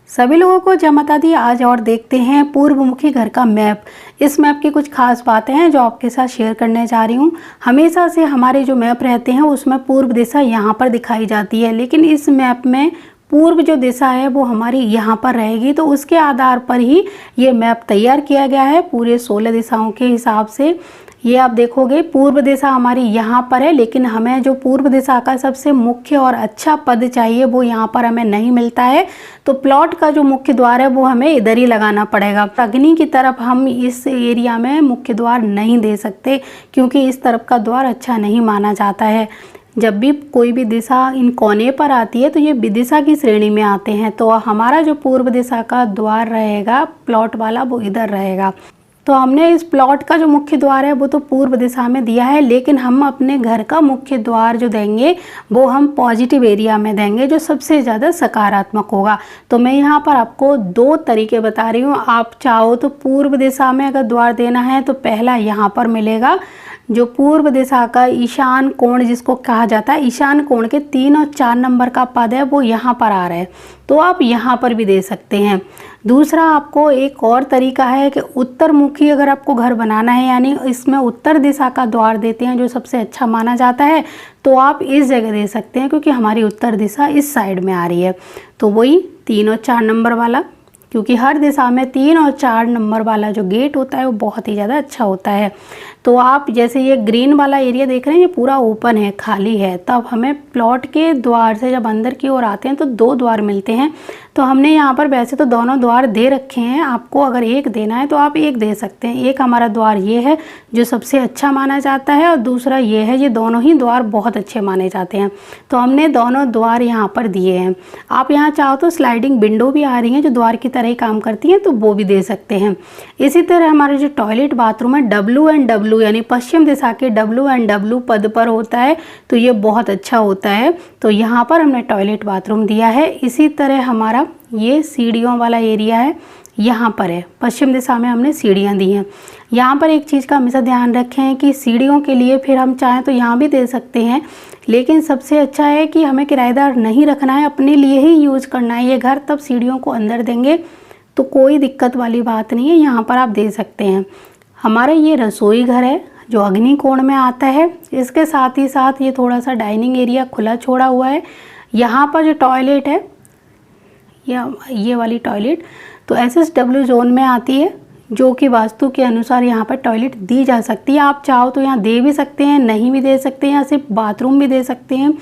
सभी लोगों को जय माता दी। आज और देखते हैं पूर्वमुखी घर का मैप। इस मैप की कुछ खास बातें हैं जो आपके साथ शेयर करने जा रही हूँ। हमेशा से हमारे जो मैप रहते हैं उसमें पूर्व दिशा यहाँ पर दिखाई जाती है, लेकिन इस मैप में पूर्व जो दिशा है वो हमारी यहाँ पर रहेगी। तो उसके आधार पर ही ये मैप तैयार किया गया है पूरे 16 दिशाओं के हिसाब से। ये आप देखोगे पूर्व दिशा हमारी यहाँ पर है, लेकिन हमें जो पूर्व दिशा का सबसे मुख्य और अच्छा पद चाहिए वो यहाँ पर हमें नहीं मिलता है। तो प्लॉट का जो मुख्य द्वार है वो हमें इधर ही लगाना पड़ेगा। अग्नि की तरफ हम इस एरिया में मुख्य द्वार नहीं दे सकते, क्योंकि इस तरफ का द्वार अच्छा नहीं माना जाता है। जब भी कोई भी दिशा इन कोने पर आती है तो ये विदिशा की श्रेणी में आते हैं। तो हमारा जो पूर्व दिशा का द्वार रहेगा प्लॉट वाला वो इधर रहेगा। तो हमने इस प्लॉट का जो मुख्य द्वार है वो तो पूर्व दिशा में दिया है, लेकिन हम अपने घर का मुख्य द्वार जो देंगे वो हम पॉजिटिव एरिया में देंगे, जो सबसे ज़्यादा सकारात्मक होगा। तो मैं यहाँ पर आपको दो तरीके बता रही हूँ। आप चाहो तो पूर्व दिशा में अगर द्वार देना है तो पहला यहाँ पर मिलेगा, जो पूर्व दिशा का ईशान कोण जिसको कहा जाता है, ईशान कोण के 3 और 4 नंबर का पद है वो यहाँ पर आ रहा है, तो आप यहाँ पर भी दे सकते हैं। दूसरा आपको एक और तरीका है कि उत्तर मुखी अगर आपको घर बनाना है, यानी इसमें उत्तर दिशा का द्वार देते हैं जो सबसे अच्छा माना जाता है, तो आप इस जगह दे सकते हैं, क्योंकि हमारी उत्तर दिशा इस साइड में आ रही है। तो वही 3 और 4 नंबर वाला, क्योंकि हर दिशा में 3 और 4 नंबर वाला जो गेट होता है वो बहुत ही ज़्यादा अच्छा होता है। तो आप जैसे ये ग्रीन वाला एरिया देख रहे हैं, ये पूरा ओपन है, खाली है, तब हमें प्लॉट के द्वार से जब अंदर की ओर आते हैं तो 2 द्वार मिलते हैं। तो हमने यहाँ पर वैसे तो दोनों द्वार दे रखे हैं, आपको अगर एक देना है तो आप एक दे सकते हैं। एक हमारा द्वार ये है जो सबसे अच्छा माना जाता है, और दूसरा ये है, ये दोनों ही द्वार बहुत अच्छे माने जाते हैं। तो हमने दोनों द्वार यहाँ पर दिए हैं। आप यहाँ चाहो तो स्लाइडिंग विंडो भी आ रही हैं जो द्वार की तरह ही काम करती हैं, तो वो भी दे सकते हैं। इसी तरह हमारे जो टॉयलेट बाथरूम है W&W यानी पश्चिम दिशा के W&W पद पर होता है, तो ये बहुत अच्छा होता है। तो यहाँ पर हमने टॉयलेट बाथरूम दिया है। इसी तरह हमारा ये सीढ़ियों वाला एरिया है, यहाँ पर है, पश्चिम दिशा में हमने सीढ़ियाँ दी हैं। यहाँ पर एक चीज़ का हमेशा ध्यान रखें कि सीढ़ियों के लिए फिर हम चाहें तो यहाँ भी दे सकते हैं, लेकिन सबसे अच्छा है कि हमें किराएदार नहीं रखना है, अपने लिए ही यूज़ करना है ये घर। तब सीढ़ियों को अंदर देंगे तो कोई दिक्कत वाली बात नहीं है, यहाँ पर आप दे सकते हैं। हमारा ये रसोई घर है जो अग्नि कोण में आता है। इसके साथ ही साथ ये थोड़ा सा डाइनिंग एरिया खुला छोड़ा हुआ है। यहाँ पर जो टॉयलेट है या ये वाली टॉयलेट तो SSW जोन में आती है, जो कि वास्तु के अनुसार यहाँ पर टॉयलेट दी जा सकती है। आप चाहो तो यहाँ दे भी सकते हैं, नहीं भी दे सकते हैं, यहाँ सिर्फ बाथरूम भी दे सकते हैं,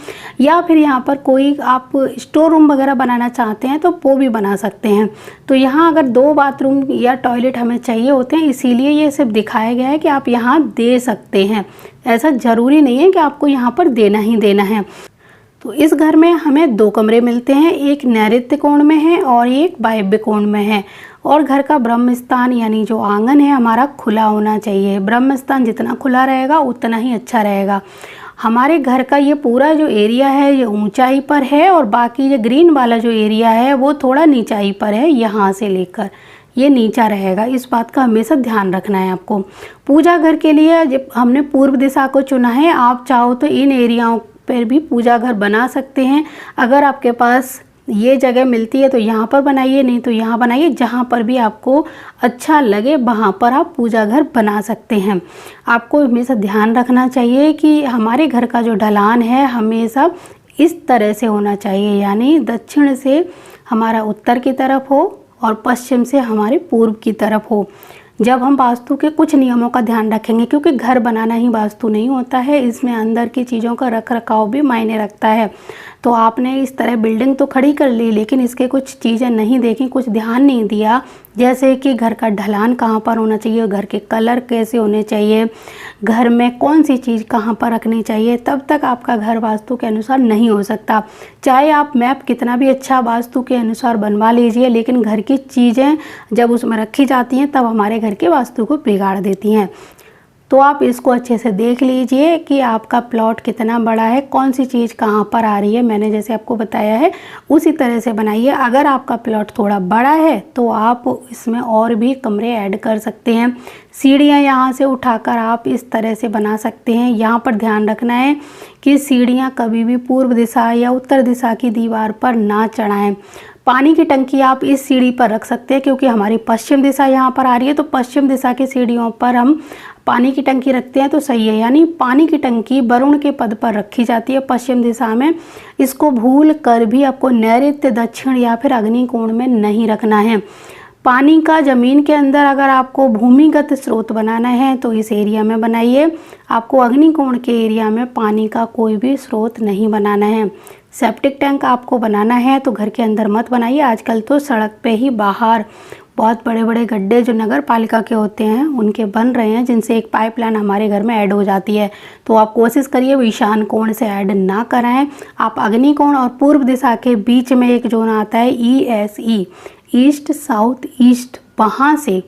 या फिर यहाँ पर कोई आप स्टोर रूम वगैरह बनाना चाहते हैं तो वो भी बना सकते हैं। तो यहाँ अगर 2 बाथरूम या टॉयलेट हमें चाहिए होते हैं, इसीलिए ये सिर्फ दिखाया गया है कि आप यहाँ दे सकते हैं। ऐसा ज़रूरी नहीं है कि आपको यहाँ पर देना ही देना है। तो इस घर में हमें 2 कमरे मिलते हैं, एक नैऋत्य कोण में है और एक वायव्य कोण में है। और घर का ब्रह्म स्थान यानी जो आंगन है हमारा खुला होना चाहिए। ब्रह्म स्थान जितना खुला रहेगा उतना ही अच्छा रहेगा। हमारे घर का ये पूरा जो एरिया है ये ऊंचाई पर है, और बाकी ये ग्रीन वाला जो एरिया है वो थोड़ा नीचाई पर है, यहाँ से लेकर ये नीचा रहेगा। इस बात का हमेशा ध्यान रखना है आपको। पूजा घर के लिए जब हमने पूर्व दिशा को चुना है, आप चाहो तो इन एरियाओं पर भी पूजा घर बना सकते हैं। अगर आपके पास ये जगह मिलती है तो यहाँ पर बनाइए, नहीं तो यहाँ बनाइए, जहाँ पर भी आपको अच्छा लगे वहाँ पर आप पूजा घर बना सकते हैं। आपको हमेशा ध्यान रखना चाहिए कि हमारे घर का जो ढलान है हमेशा इस तरह से होना चाहिए, यानी दक्षिण से हमारा उत्तर की तरफ हो और पश्चिम से हमारे पूर्व की तरफ हो। जब हम वास्तु के कुछ नियमों का ध्यान रखेंगे, क्योंकि घर बनाना ही वास्तु नहीं होता है, इसमें अंदर की चीज़ों का रख रखाव भी मायने रखता है। तो आपने इस तरह बिल्डिंग तो खड़ी कर ली, लेकिन इसके कुछ चीज़ें नहीं देखी, कुछ ध्यान नहीं दिया, जैसे कि घर का ढलान कहाँ पर होना चाहिए, घर के कलर कैसे होने चाहिए, घर में कौन सी चीज़ कहाँ पर रखनी चाहिए, तब तक आपका घर वास्तु के अनुसार नहीं हो सकता। चाहे आप मैप कितना भी अच्छा वास्तु के अनुसार बनवा लीजिए, लेकिन घर की चीज़ें जब उसमें रखी जाती हैं तब हमारे घर के वास्तु को बिगाड़ देती हैं। तो आप इसको अच्छे से देख लीजिए कि आपका प्लॉट कितना बड़ा है, कौन सी चीज़ कहाँ पर आ रही है। मैंने जैसे आपको बताया है उसी तरह से बनाइए। अगर आपका प्लॉट थोड़ा बड़ा है तो आप इसमें और भी कमरे ऐड कर सकते हैं। सीढ़ियाँ यहाँ से उठाकर आप इस तरह से बना सकते हैं। यहाँ पर ध्यान रखना है कि सीढ़ियाँ कभी भी पूर्व दिशा या उत्तर दिशा की दीवार पर ना चढ़ाएं। पानी की टंकी आप इस सीढ़ी पर रख सकते हैं, क्योंकि हमारी पश्चिम दिशा यहाँ पर आ रही है, तो पश्चिम दिशा की सीढ़ियों पर हम पानी की टंकी रखते हैं तो सही है। यानी पानी की टंकी वरुण के पद पर रखी जाती है पश्चिम दिशा में। इसको भूल कर भी आपको नैऋत्य, दक्षिण या फिर अग्निकोण में नहीं रखना है। पानी का ज़मीन के अंदर अगर आपको भूमिगत स्रोत बनाना है तो इस एरिया में बनाइए। आपको अग्निकोण के एरिया में पानी का कोई भी स्रोत नहीं बनाना है। सेप्टिक टैंक आपको बनाना है तो घर के अंदर मत बनाइए। आजकल तो सड़क पे ही बाहर बहुत बड़े बड़े गड्ढे जो नगर पालिका के होते हैं उनके बन रहे हैं, जिनसे एक पाइपलाइन हमारे घर में ऐड हो जाती है। तो आप कोशिश करिए वो ईशान कोण से ऐड ना कराएं। आप अग्निकोण और पूर्व दिशा के बीच में एक जोन आता है ESE, ईस्ट साउथ ईस्ट, वहाँ से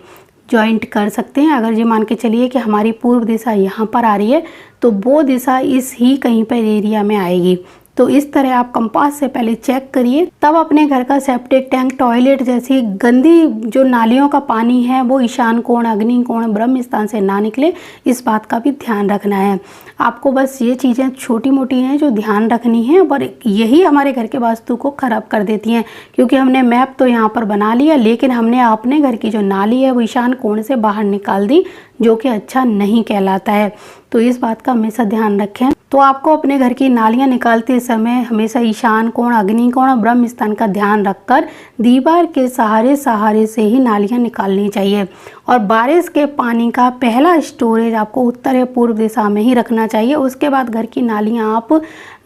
जॉइंट कर सकते हैं। अगर ये मान के चलिए कि हमारी पूर्व दिशा यहाँ पर आ रही है तो वो दिशा इस ही कहीं पर एरिया में आएगी। तो इस तरह आप कंपास से पहले चेक करिए, तब अपने घर का सेप्टिक टैंक, टॉयलेट जैसी गंदी जो नालियों का पानी है वो ईशान कोण, अग्निकोण, ब्रह्म स्थान से ना निकले, इस बात का भी ध्यान रखना है। आपको बस ये चीज़ें छोटी मोटी हैं जो ध्यान रखनी है, और यही हमारे घर के वास्तु को ख़राब कर देती हैं। क्योंकि हमने मैप तो यहाँ पर बना लिया, लेकिन हमने अपने घर की जो नाली है वो ईशान कोण से बाहर निकाल दी, जो कि अच्छा नहीं कहलाता है। तो इस बात का हमेशा ध्यान रखें। तो आपको अपने घर की नालियाँ निकालते समय हमेशा ईशान कोण, अग्निकोण और ब्रह्म स्थान का ध्यान रखकर दीवार के सहारे से ही नालियाँ निकालनी चाहिए। और बारिश के पानी का पहला स्टोरेज आपको उत्तर या पूर्व दिशा में ही रखना चाहिए। उसके बाद घर की नालियाँ आप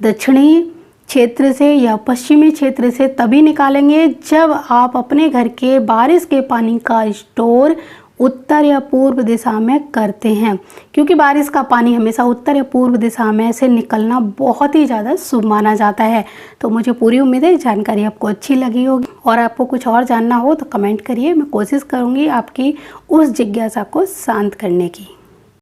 दक्षिणी क्षेत्र से या पश्चिमी क्षेत्र से तभी निकालेंगे जब आप अपने घर के बारिश के पानी का स्टोर उत्तर या पूर्व दिशा में करते हैं। क्योंकि बारिश का पानी हमेशा उत्तर या पूर्व दिशा में से निकलना बहुत ही ज़्यादा शुभ माना जाता है। तो मुझे पूरी उम्मीद है जानकारी आपको अच्छी लगी होगी, और आपको कुछ और जानना हो तो कमेंट करिए। मैं कोशिश करूँगी आपकी उस जिज्ञासा को शांत करने की।